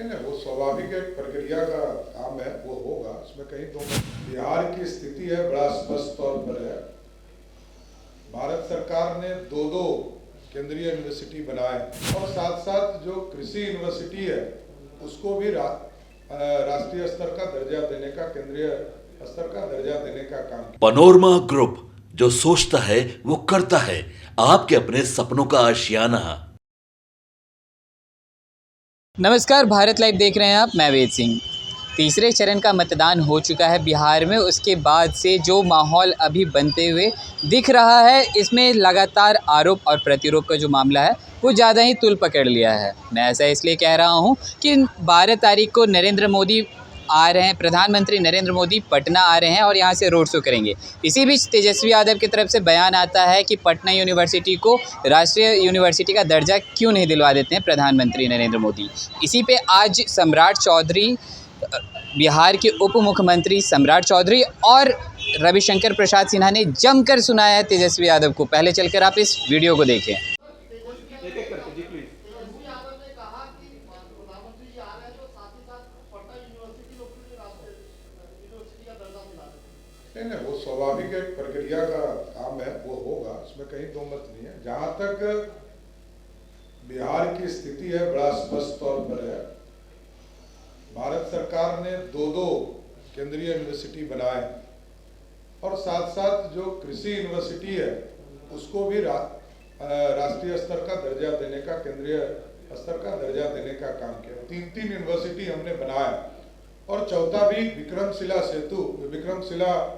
नहीं, वो स्वाभाविक एक प्रक्रिया का काम है, वो होगा, इसमें कहीं दो। बिहार की स्थिति है बड़ा स्पष्ट तौर पर है। भारत सरकार ने दो केंद्रीय यूनिवर्सिटी बनाए और साथ साथ जो कृषि यूनिवर्सिटी है उसको भी राष्ट्रीय स्तर का दर्जा देने का, केंद्रीय स्तर का दर्जा देने का काम। पनोरमा ग्रुप, जो सोचता है वो करता है। आपके अपने सपनों का आशियाना। नमस्कार, भारत लाइव देख रहे हैं आप। मैं वेद सिंह। तीसरे चरण का मतदान हो चुका है बिहार में। उसके बाद से जो माहौल अभी बनते हुए दिख रहा है, इसमें लगातार आरोप और प्रतिरोध का जो मामला है वो ज़्यादा ही तुल पकड़ लिया है। मैं ऐसा इसलिए कह रहा हूँ कि 12 तारीख को नरेंद्र मोदी आ रहे हैं, प्रधानमंत्री नरेंद्र मोदी पटना आ रहे हैं और यहाँ से रोड शो करेंगे। इसी बीच तेजस्वी यादव की तरफ से बयान आता है कि पटना यूनिवर्सिटी को राष्ट्रीय यूनिवर्सिटी का दर्जा क्यों नहीं दिलवा देते हैं प्रधानमंत्री नरेंद्र मोदी। इसी पे आज सम्राट चौधरी, बिहार के उप मुख्यमंत्री सम्राट चौधरी और रविशंकर प्रसाद सिन्हा ने जमकर सुनाया है तेजस्वी यादव को। पहले चलकर आप इस वीडियो को देखें। नहीं, वो स्वाभाविक एक प्रक्रिया का काम है, वो होगा, इसमें कहीं दो मत नहीं है। जहां तक बिहार की स्थिति है बड़ा स्पष्ट तौर पर है। भारत सरकार ने दो केंद्रीय यूनिवर्सिटी बनाए और साथ साथ जो कृषि यूनिवर्सिटी है उसको भी राष्ट्रीय स्तर का दर्जा देने का, केंद्रीय स्तर का दर्जा देने का काम किया। तीन यूनिवर्सिटी हमने बनाया और चौथा भी विक्रमशिला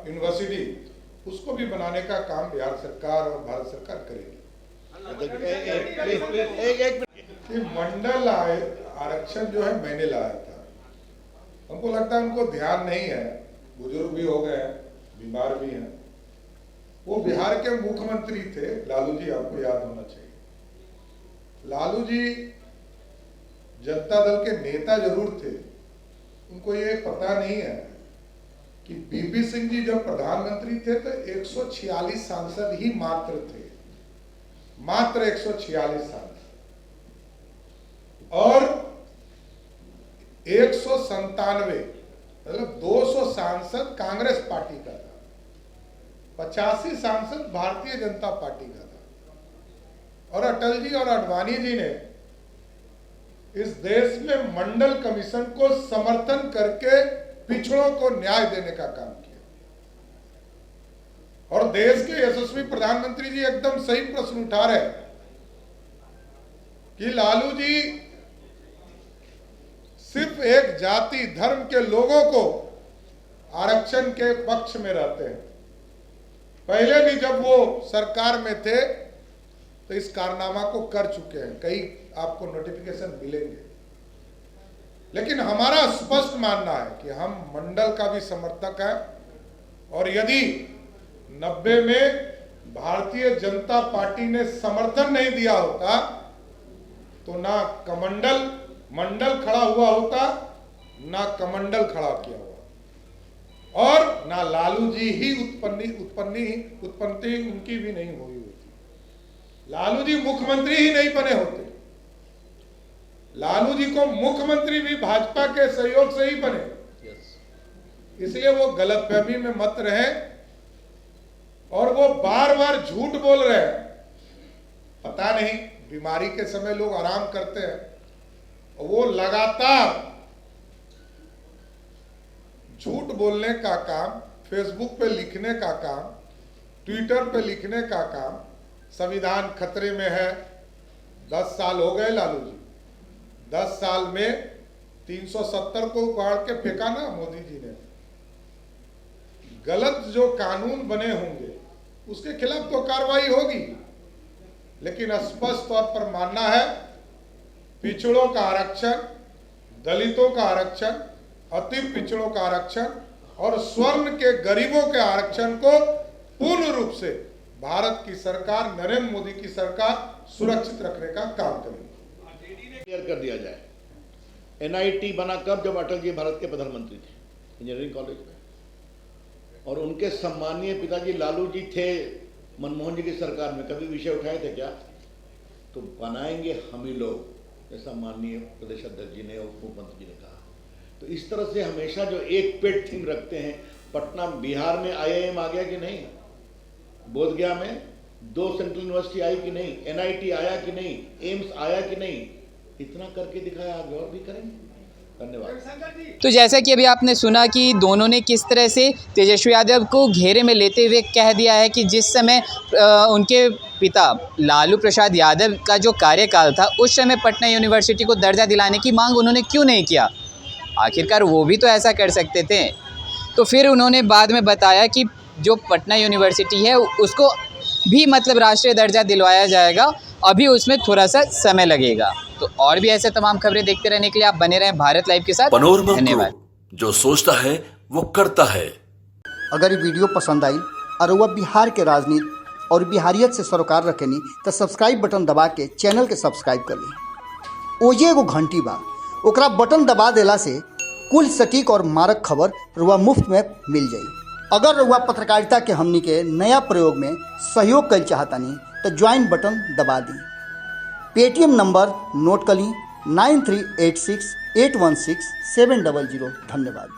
यूनिवर्सिटी, उसको भी बनाने का काम बिहार सरकार और भारत सरकार करेगी। मंडल आरक्षण जो है मैंने लाया था, हमको लगता है उनको ध्यान नहीं है, बुजुर्ग भी हो गए हैं, बीमार भी हैं। वो बिहार के मुख्यमंत्री थे लालू जी, आपको याद होना चाहिए। लालू जी जनता दल के नेता जरूर थे, उनको ये पता नहीं है कि बीपी सिंह जी जब प्रधानमंत्री थे तो 146 सांसद ही मात्र थे, मात्र 146 सांसद, और 197 मतलब 200 सांसद कांग्रेस पार्टी का था, 85 सांसद भारतीय जनता पार्टी का था। और अटल जी और आडवाणी जी ने इस देश में मंडल कमीशन को समर्थन करके पिछड़ों को न्याय देने का काम किया। और देश के यशस्वी प्रधानमंत्री जी एकदम सही प्रश्न उठा रहे कि लालू जी सिर्फ एक जाति धर्म के लोगों को आरक्षण के पक्ष में रहते हैं। पहले भी जब वो सरकार में थे तो इस कारनामा को कर चुके हैं, कई आपको नोटिफिकेशन मिलेंगे। लेकिन हमारा स्पष्ट मानना है कि हम मंडल का भी समर्थक है, और यदि 90 में भारतीय जनता पार्टी ने समर्थन नहीं दिया होता तो ना मंडल खड़ा हुआ होता, ना कमंडल खड़ा किया हुआ, और ना लालू जी ही उत्पत्ति उनकी भी नहीं हुई होती। लालू जी मुख्यमंत्री ही नहीं बने होते। लालू जी को मुख्यमंत्री भी भाजपा के सहयोग से ही बने। इसलिए वो गलतफहमी में मत रहे, और वो बार बार झूठ बोल रहे हैं। पता नहीं, बीमारी के समय लोग आराम करते हैं, वो लगातार झूठ बोलने का काम, फेसबुक पे लिखने का काम, ट्विटर पे लिखने का काम, संविधान खतरे में है। 10 साल हो गए लालू जी, 10 साल में 370 को उखाड़ के फेंका ना मोदी जी ने। गलत जो कानून बने होंगे उसके खिलाफ तो कार्रवाई होगी, लेकिन स्पष्ट तौर पर मानना है पिछड़ों का आरक्षण, दलितों का आरक्षण, अति पिछड़ों का आरक्षण और स्वर्ण के गरीबों के आरक्षण को पूर्ण रूप से भारत की सरकार, नरेंद्र मोदी की सरकार सुरक्षित रखने का काम करेगी। क्लियर कर दिया जाए, एनआईटी बना कब? जब अटल जी भारत के प्रधानमंत्री थे, इंजीनियरिंग कॉलेज में, और उनके सम्मानीय पिताजी लालू जी थे मनमोहन जी की सरकार में। कभी विषय उठाए थे क्या? तो बनाएंगे हम ही लोग, जैसा माननीय प्रदेश अध्यक्ष जी ने और उप मुख्यमंत्री जी ने कहा। तो इस तरह से हमेशा जो एक पेट थीम रखते हैं, पटना बिहार में IIM आ गया कि नहीं, बोधगया में 2 सेंट्रल यूनिवर्सिटी आई कि नहीं, NIT आया कि नहीं, एम्स आया कि नहीं, इतना करके दिखाया, आगे और भी करेंगे। धन्यवाद। तो जैसा कि अभी आपने सुना कि दोनों ने किस तरह से तेजस्वी यादव को घेरे में लेते हुए कह दिया है कि जिस समय उनके पिता लालू प्रसाद यादव का जो कार्यकाल था उस समय पटना यूनिवर्सिटी को दर्जा दिलाने की मांग उन्होंने क्यों नहीं किया। आखिरकार वो भी तो ऐसा कर सकते थे। तो फिर उन्होंने बाद में बताया कि जो पटना यूनिवर्सिटी है उसको भी मतलब राष्ट्रीय दर्जा दिलवाया जाएगा, अभी उसमें थोड़ा सा समय लगेगा। तो और भी ऐसे तमाम खबरें देखते रहने के लिए आप बने रहें भारत लाइव के साथ। पनोरमा धन्यवाद। ग्रुप, जो सोचता है वो करता है। अगर ये वीडियो पसंद आई और वह बिहार के राजनीति और बिहारियत से सरोकार रखेनी तो सब्सक्राइब बटन दबा के चैनल के सब्सक्राइब कर ली। ओजे एगो घंटी बा, ओकरा बटन दबा देला से कुल सटीक और मारक खबर रुआ मुफ्त में मिल जाई। अगर रुआ पत्रकारिता के हमनी के नया प्रयोग में सहयोग कर चाहतानी तो ज्वाइन बटन दबा दी। पेटीएम नंबर नोट कर ली 9386816700। धन्यवाद।